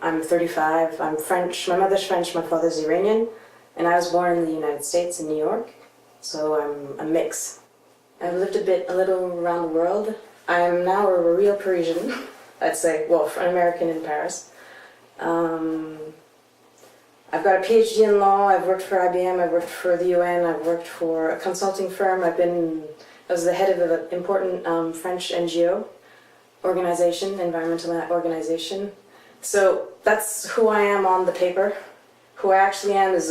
I'm 35, I'm French, my mother's French, my father's Iranian, and I was born in the United States in New York, so I'm a mix. I've lived a little around the world. I'm now a real Parisian, I'd say, well, an American in Paris. I've got a PhD in law, I've worked for IBM, I've worked for the UN, I've worked for a consulting firm, I was the head of an important French NGO organization, environmental organization. So that's who I am on the paper. Who I actually am is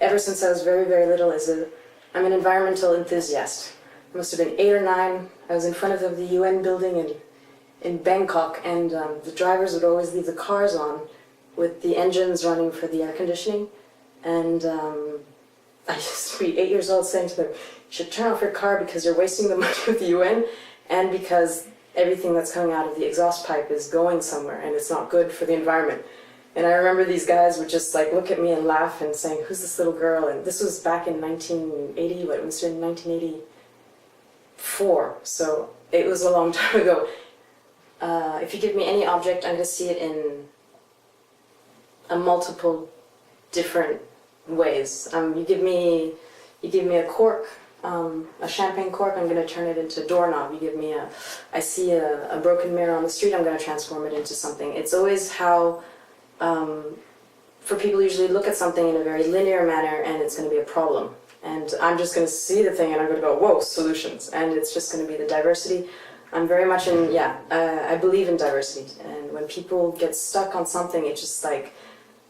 ever since I was very, very little, I'm an environmental enthusiast. I must have been 8 or 9. I was in front of the UN building in Bangkok, and the drivers would always leave the cars on with the engines running for the air conditioning. And I used to be 8 years old saying to them, you should turn off your car because you're wasting the money with the UN, and because everything that's coming out of the exhaust pipe is going somewhere and it's not good for the environment. And I remember these guys would just like look at me and laugh and saying, who's this little girl? And this was back in 1980, what, it was in 1984, so it was a long time ago. If you give me any object, I'm going to see it in multiple different ways. You give me a cork, a champagne cork, I'm going to turn it into a doorknob. You give me I see a broken mirror on the street, I'm going to transform it into something. It's always how, for people usually look at something in a very linear manner and it's going to be a problem. And I'm just going to see the thing and I'm going to go, whoa, solutions. And it's just going to be the diversity. I'm very much I believe in diversity. And when people get stuck on something, it's just like,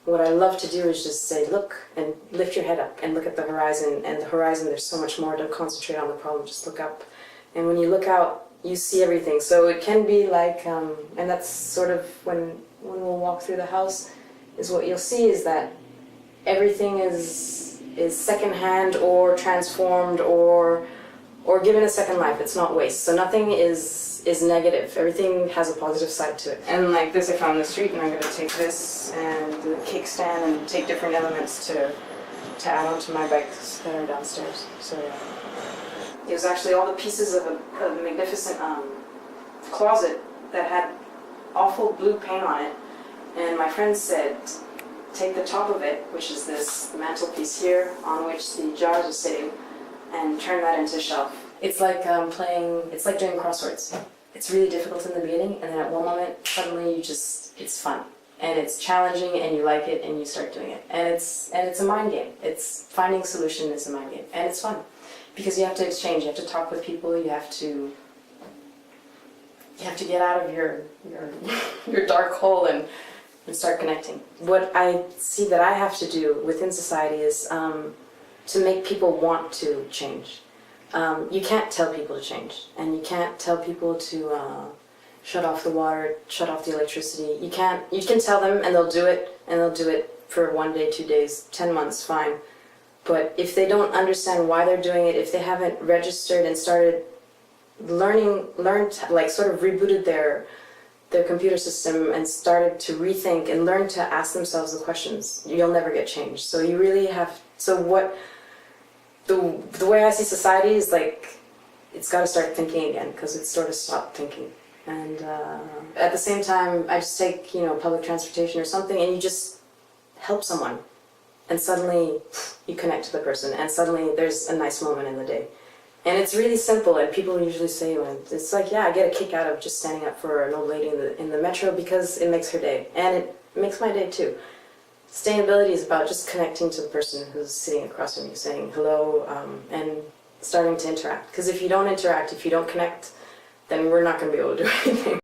what I love to do is just say, look, and lift your head up and look at the horizon. And the horizon, there's so much more. Don't concentrate on the problem, just look up. And when you look out, you see everything. So it can be like, and that's sort of when we'll walk through the house, is what you'll see is that everything is secondhand or transformed or given a second life. It's not waste. So nothing is negative. Everything has a positive side to it. And like this I found in the street, and I'm going to take this and the kickstand and take different elements to add onto my bikes that are downstairs. So yeah. It was actually all the pieces of a magnificent closet that had awful blue paint on it. And my friend said, take the top of it, which is this mantelpiece here, on which the jars are sitting, and turn that into a shelf. It's like it's like doing crosswords. It's really difficult in the beginning, and then at one moment, suddenly it's fun. And it's challenging, and you like it, and you start doing it. And it's a mind game. It's finding solution is a mind game, and it's fun. Because you have to exchange, you have to talk with people, you have to get out of your dark hole and start connecting. What I see that I have to do within society is to make people want to change. You can't tell people to change, and you can't tell people to shut off the water, shut off the electricity. You can tell them and they'll do it for 1 day, 2 days, 10 months, fine. But if they don't understand why they're doing it, if they haven't registered and started like sort of rebooted their computer system and started to rethink and learn to ask themselves the questions, you'll never get change. So you really have, the way I see society is like, it's got to start thinking again, because it's sort of stopped thinking. And at the same time, I just take, public transportation or something, and you just help someone. And suddenly you connect to the person, and suddenly there's a nice moment in the day. And it's really simple, and people usually say, it's like, yeah, I get a kick out of just standing up for an old lady in the metro because it makes her day. And it makes my day too. Sustainability is about just connecting to the person who's sitting across from you, saying hello, and starting to interact. Because if you don't interact, if you don't connect, then we're not going to be able to do anything.